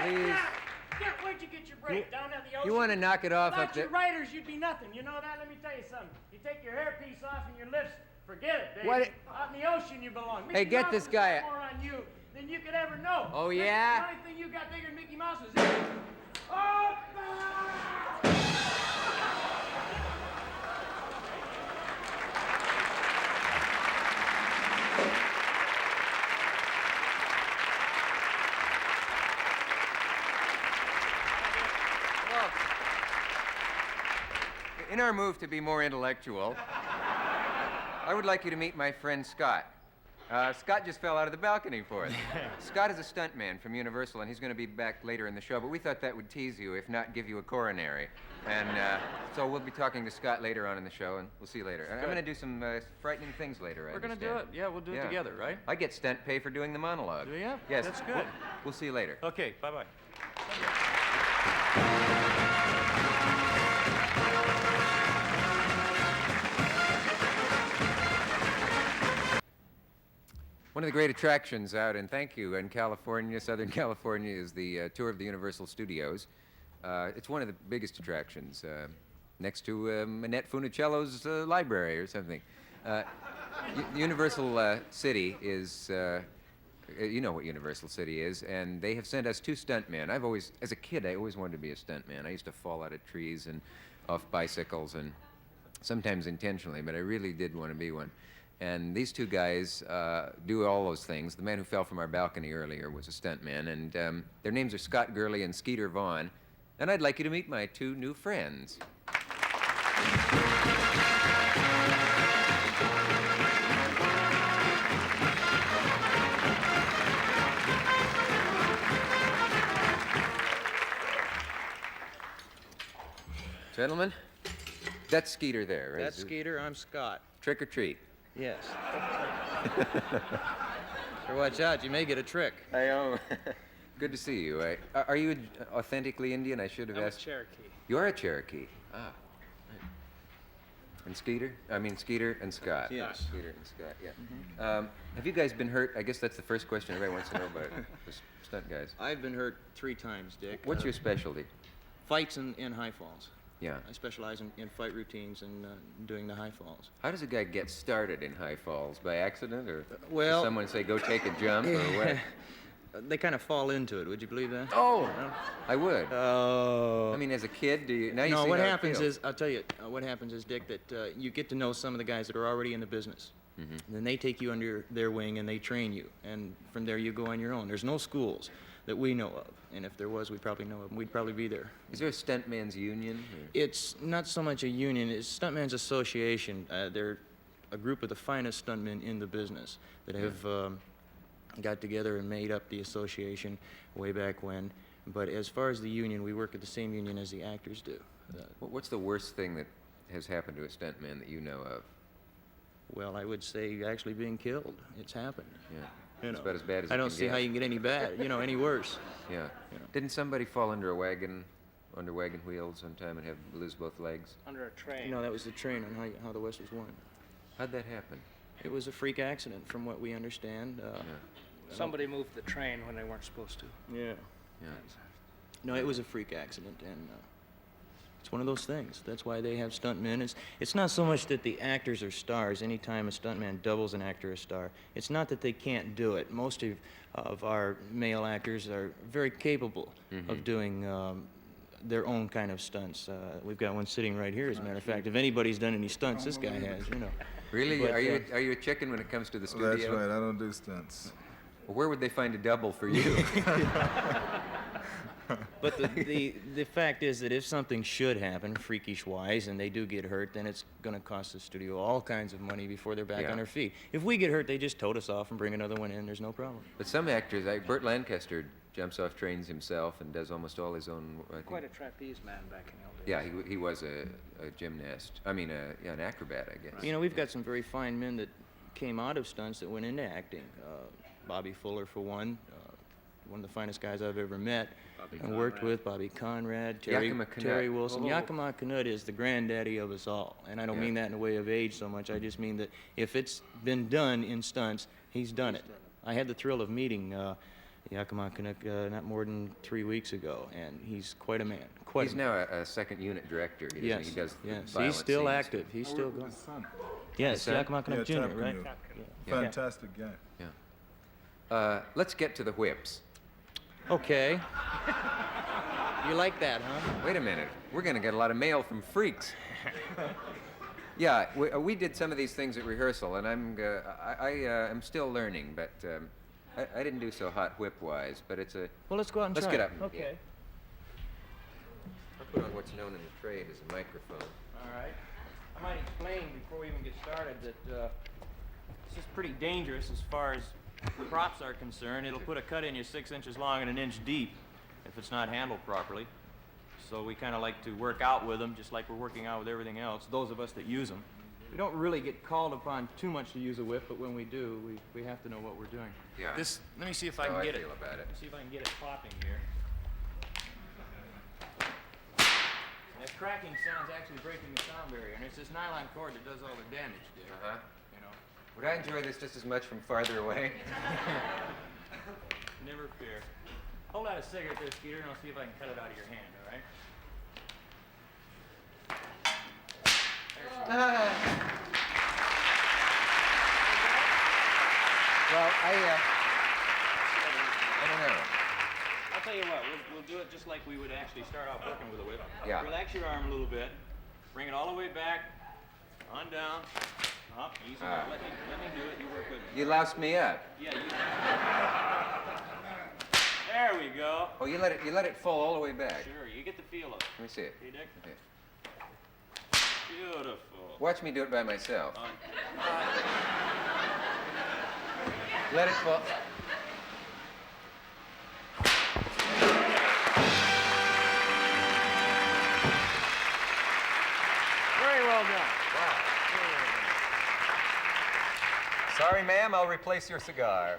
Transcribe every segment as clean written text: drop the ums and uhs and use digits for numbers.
Please. Where'd you get your break? Down at the ocean? You want to knock it off up Without there? your writers, you'd be nothing. You know that? Let me tell you something. You take your hairpiece off and your lips, forget it, baby. What? Out in the ocean you belong. Hey, Mickey get Mouse this is guy. more on you than you could ever know. Oh, Listen, yeah? The only thing you got bigger than Mickey Mouse is this. Oh, In our move to be more intellectual, I would like you to meet my friend Scott. Scott just fell out of the balcony for us. Scott is a stuntman from Universal, and he's going to be back later in the show, but we thought that would tease you, if not give you a coronary. And so we'll be talking to Scott later on in the show, and we'll see you later. And I'm going to do some frightening things later, We're going to do it. Yeah, we'll do it together, right? I get stunt pay for doing the monologue. Do you? Yes. That's good. We'll see you later. Okay, bye-bye. One of the great attractions out in California, Southern California, is the tour of the Universal Studios. It's one of the biggest attractions, next to Annette Funicello's library or something. Universal City is, you know what Universal City is, and they have sent us two stuntmen. As a kid, I always wanted to be a stuntman. I used to fall out of trees and off bicycles, and sometimes intentionally, but I really did want to be one. And these two guys do all those things. The man who fell from our balcony earlier was a stuntman, and their names are Scott Gurley and Skeeter Vaughn. And I'd like you to meet my two new friends. Gentlemen, that's Skeeter there, right? That's Skeeter, I'm Scott. Trick or treat. Yes. So watch out, you may get a trick. I know. Good to see you. Are you authentically Indian? I should have I'm asked. a Cherokee. You are a Cherokee. Ah. And Skeeter? I mean, Skeeter and Scott. Yes. Skeeter and Scott, yeah. Have you guys been hurt? I guess that's the first question everybody wants to know about the stunt guys. I've been hurt 3 times, Dick. What's your specialty? Fights in high falls. Yeah. I specialize in fight routines and doing the high falls. How does a guy get started in high falls? By accident? Or well- does someone say, go take a jump, or what? They kind of fall into it, would you believe that? Oh, I would. Oh. I mean, as a kid, do you? Now you No, see what how it happens feels. is, I'll tell you, what happens is, Dick, that you get to know some of the guys that are already in the business. Mm-hmm. And then they take you under their wing and they train you. And from there you go on your own. There's no schools that we know of. And if there was, we'd probably know of them. We'd probably be there. Is there a stuntman's union? Or? It's not so much a union, it's Stuntman's Association. They're a group of the finest stuntmen in the business that have got together and made up the association way back when. But as far as the union, we work at the same union as the actors do. What's the worst thing that has happened to a stuntman that you know of? Well, I would say actually being killed. It's happened. Yeah. You It's know, about as bad as I it don't can see get. how you can get any bad, any worse. Yeah. You know. Didn't somebody fall under a wagon, under wagon wheels one time and lose both legs? Under a train. That was the train on how the West was won. How'd that happen? It was a freak accident, from what we understand. Somebody moved the train when they weren't supposed to. Yeah. Yeah. No, it was a freak accident, and it's one of those things. That's why they have stuntmen. It's not so much that the actors are stars. Anytime a stuntman doubles an actor a star, it's not that they can't do it. Most of our male actors are very capable of doing their own kind of stunts. We've got one sitting right here, as a matter of fact. If anybody's done any stunts, this guy has, Really? But, are you a chicken when it comes to the studio? That's right. I don't do stunts. Well, where would they find a double for you? But the fact is that if something should happen, freakish-wise, and they do get hurt, then it's going to cost the studio all kinds of money before they're back Yeah. on their feet. If we get hurt, they just tote us off and bring another one in. There's no problem. But some actors, like Bert Lancaster, jumps off trains himself and does almost all his own. I think. Quite a trapeze man back in the old days. Yeah, he was a gymnast. I mean, an acrobat, I guess. We've got some very fine men that came out of stunts that went into acting. Bobby Fuller, for one. One of the finest guys I've ever met and worked with. Bobby Conrad, Terry Wilson. Yakima Canutt is the granddaddy of us all. And I don't mean that in a way of age so much. I just mean that if it's been done in stunts, he's done it. I had the thrill of meeting Yakima Canuck not more than 3 weeks ago, and he's quite a man. He's now a second unit director. Yes, He does yes. violent He's still scenes. active. He's still With going. his son. Yes, son? Yakima Canuck Yeah, Jr., Tap right? Canoe. Yeah. Fantastic guy. Yeah. Let's get to the whips. Okay. You like that, huh? Wait a minute. We're going to get a lot of mail from freaks. Yeah, we did some of these things at rehearsal, and I'm still learning, but I didn't do so hot whip-wise, but it's a... Well, let's go out and Let's try get it. up. and- Okay. I'll put on what's known in the trade as a microphone. All right. I might explain before we even get started that this is pretty dangerous as far as props are concerned. It'll put a cut in you 6 inches long and an inch deep if it's not handled properly. So we kind of like to work out with them, just like we're working out with everything else, those of us that use them. We don't really get called upon too much to use a whip, but when we do, we have to know what we're doing. Yeah. Let me see if I How can I get it. feel about it. Let me see if I can get it popping here. That cracking sound's actually breaking the sound barrier, and it's this nylon cord that does all the damage, Dick. Uh-huh. You know, Would I enjoy this just as much from farther away? never fear. Hold out a cigarette there, Skeeter, and I'll see if I can cut it out of your hand, all right? Well, I don't know. I'll tell you what, we'll do it just like we would actually start off working with a whip. Yeah. Relax your arm a little bit. Bring it all the way back, on down, up, easy. Let me do it, you work with me. You loused me up. Yeah, you... There we go. Oh, you let it fall all the way back. Sure, you get the feel of it. Let me see it. See, Dick? Okay. Beautiful. Watch me do it by myself. On. Let it fall. Very well done. Wow. Sorry, ma'am, I'll replace your cigar.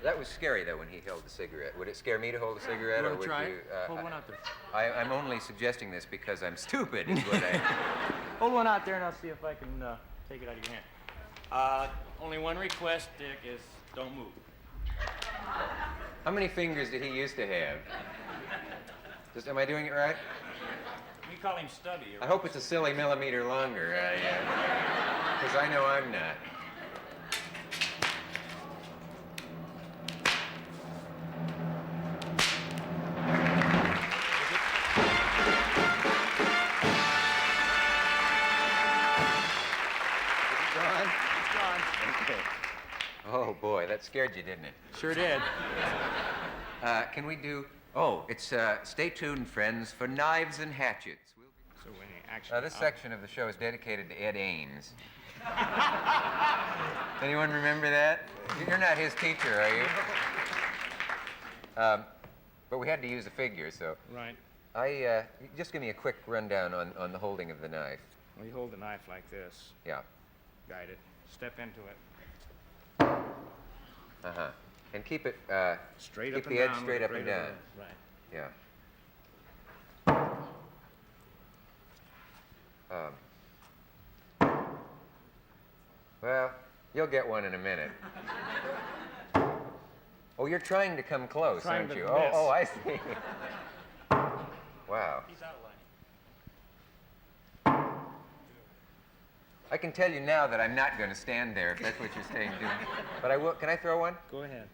That was scary, though, when he held the cigarette. Would it scare me to hold a cigarette, You or wanna would try you? it? Hold one out there. I'm only suggesting this because I'm stupid, is what I. Hold one out there and I'll see if I can take it out of your hand. Only one request, Dick, is don't move. How many fingers did he used to have? Am I doing it right? We call him Stubby. I hope it's a silly millimeter longer, because I know I'm not. Oh boy, that scared you, didn't it? Sure did. Can we do? Oh, it's stay tuned, friends, for knives and hatchets. So when he actually... This section of the show is dedicated to Ed Ames. Anyone remember that? You're not his teacher, are you? But we had to use a figure, so Right. just give me a quick rundown on the holding of the knife. Well, you hold the knife like this, Yeah. guide it, step into it. Uh-huh. And keep it Straight keep up and the down. edge straight with up the and blade down. of the- Right. Yeah. Well, you'll get one in a minute. Oh, you're trying to come close, Trying aren't to you? miss. Oh, I see. Wow. He's outlining. I can tell you now that I'm not going to stand there, if that's what you're saying. But I will. Can I throw one? Go ahead.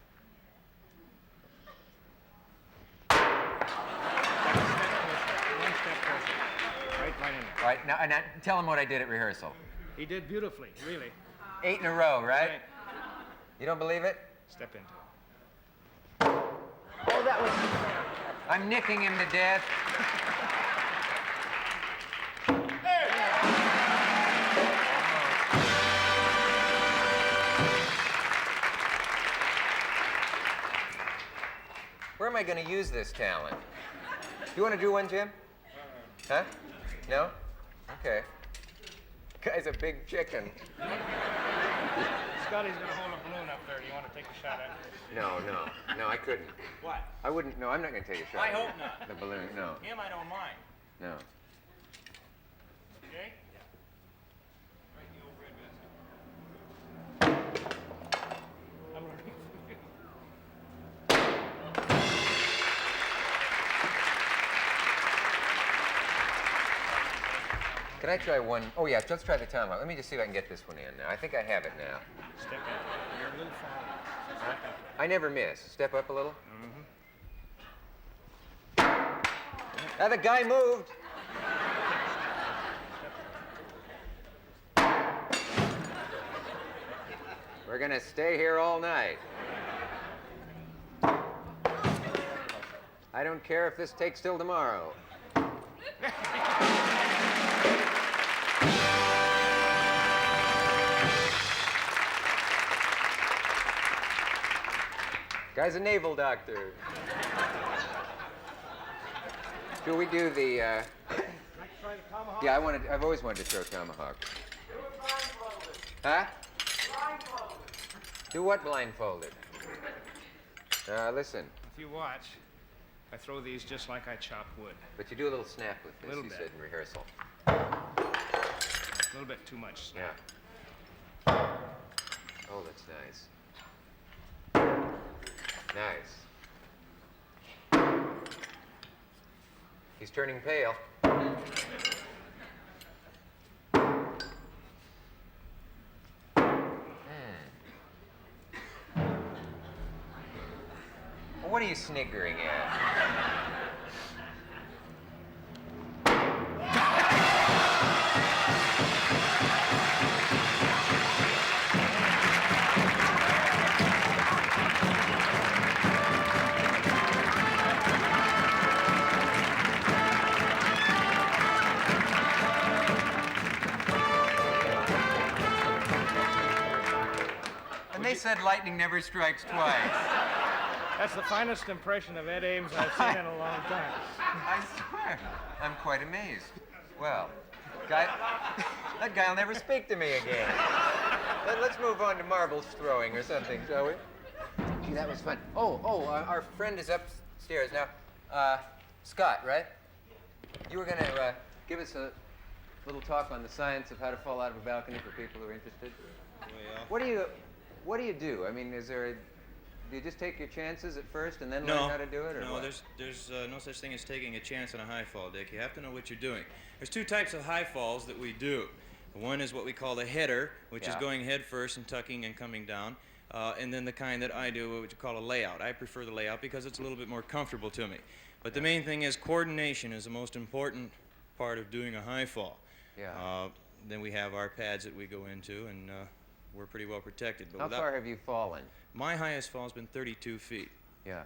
One step closer. Right in there. All right. Now tell him what I did at rehearsal. He did beautifully, really. 8 in a row, right? Right. You don't believe it? Step into it. I'm nicking him to death. Where am I going to use this talent? You want to do one, Jim? Huh? No? Okay. Guy's a big chicken. Scotty's gonna hold a balloon up there. Do you want to take a shot at it? No, I couldn't. What? I wouldn't. No, I'm not going to take a shot. I at hope it. not. The balloon. No, Him, I don't mind. no. Okay? I'm learning from you. Can I try one? Oh, yeah, let's try the tomahawk. Let me just see if I can get this one in now. I think I have it now. Step up. You're a little far. Step up. I never miss. Step up a little. Mm-hmm. The guy moved. We're gonna stay here all night. I don't care if this takes till tomorrow. Guy's a naval doctor. Should we do the, Try the tomahawk. Yeah, I've always wanted to throw tomahawk. Huh? Do what blindfolded? Listen, If you watch, I throw these just like I chop wood. but you do a little snap with this, Little you bit. said in rehearsal. A little bit too much. Yeah. Oh, that's nice. Nice. He's turning pale. Well, what are you sniggering at? And they said lightning never strikes twice. That's the finest impression of Ed Ames I've seen in a long time. I swear, I'm quite amazed. Well, that guy'll never speak to me again. Let's move on to marbles throwing or something, shall we? Gee, that was fun. Our friend is upstairs now. Scott, right? You were gonna give us a little talk on the science of how to fall out of a balcony for people who are interested. Well, What do you do? I mean, do you just take your chances at first and then no, learn how to do it, or no, what? there's no such thing as taking a chance on a high fall, Dick. You have to know what you're doing. There's two types of high falls that we do. One is what we call the header, which is Yeah. going head first and tucking and coming down. And then the kind that I do, which we call a layout. I prefer the layout because it's a little bit more comfortable to me. But the main thing is coordination is the most important part of doing a high fall. Yeah. Then we have our pads that we go into, and we're pretty well protected. But How far have you fallen? my highest fall has been 32 feet. Yeah.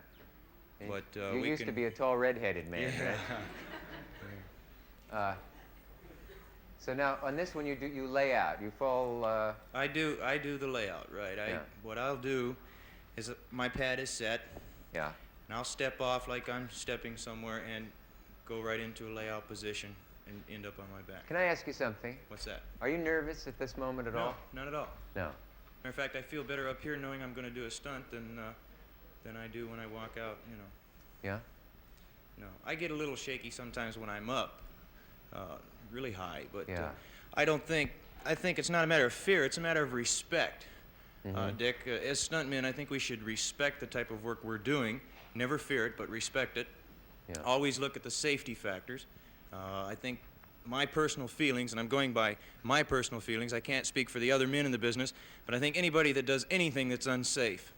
But you we used to can- be a tall, red-headed man, right? So now on this one, you lay out. You fall. I do the layout, right? Yeah. What I'll do is my pad is set, Yeah. and I'll step off like I'm stepping somewhere and go right into a layout position and end up on my back. Can I ask you something? What's that? Are you nervous at this moment at No, all? not at all. No. Matter of fact, I feel better up here knowing I'm going to do a stunt than I do when I walk out. You know. Yeah. No, I get a little shaky sometimes when I'm up, really high. But Yeah. I think it's not a matter of fear. It's a matter of respect. Dick, as stuntmen, I think we should respect the type of work we're doing. Never fear it, but respect it. Yeah. Always look at the safety factors. I think my personal feelings, and I'm going by my personal feelings, I can't speak for the other men in the business, but I think anybody that does anything that's unsafe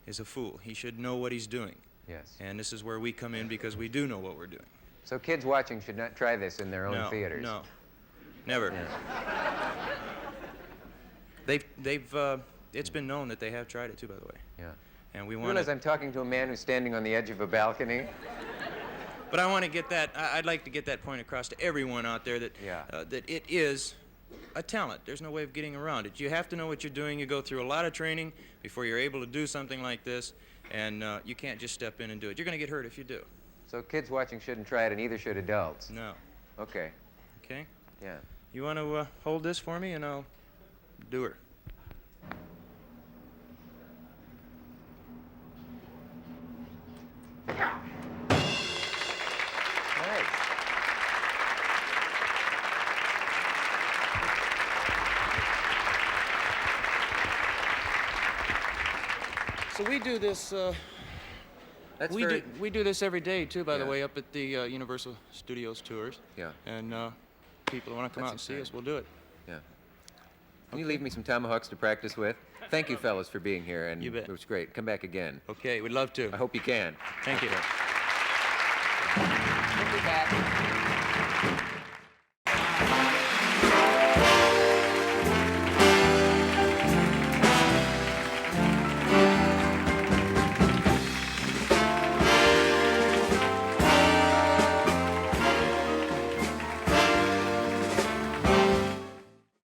is a fool. He should know what he's doing. Yes. And this is where we come in because we do know what we're doing. So kids watching should not try this in their own No, theaters. no, never. Yeah. It's been known that they have tried it too, by the way. Yeah. And we You want realize to, I'm talking to a man who's standing on the edge of a balcony? but I want to get that. I'd like to get that point across to everyone out there that Yeah. that it is a talent. There's no way of getting around it. You have to know what you're doing. You go through a lot of training before you're able to do something like this, and you can't just step in and do it. You're going to get hurt if you do. So kids watching shouldn't try it, and neither should adults. No. Okay. Okay. Yeah. You want to hold this for me, and I'll do her. Nice. So we do this. That's we very... do this every day too, by the Yeah. way, up at the Universal Studios tours. Yeah. And people want to come out and see us, we'll do it. Yeah. Can you leave me some tomahawks to practice with? Thank you, fellas, for being here, and You bet. it was great. Come back again. Okay, we'd love to. I hope you can. Thank you. We'll be back.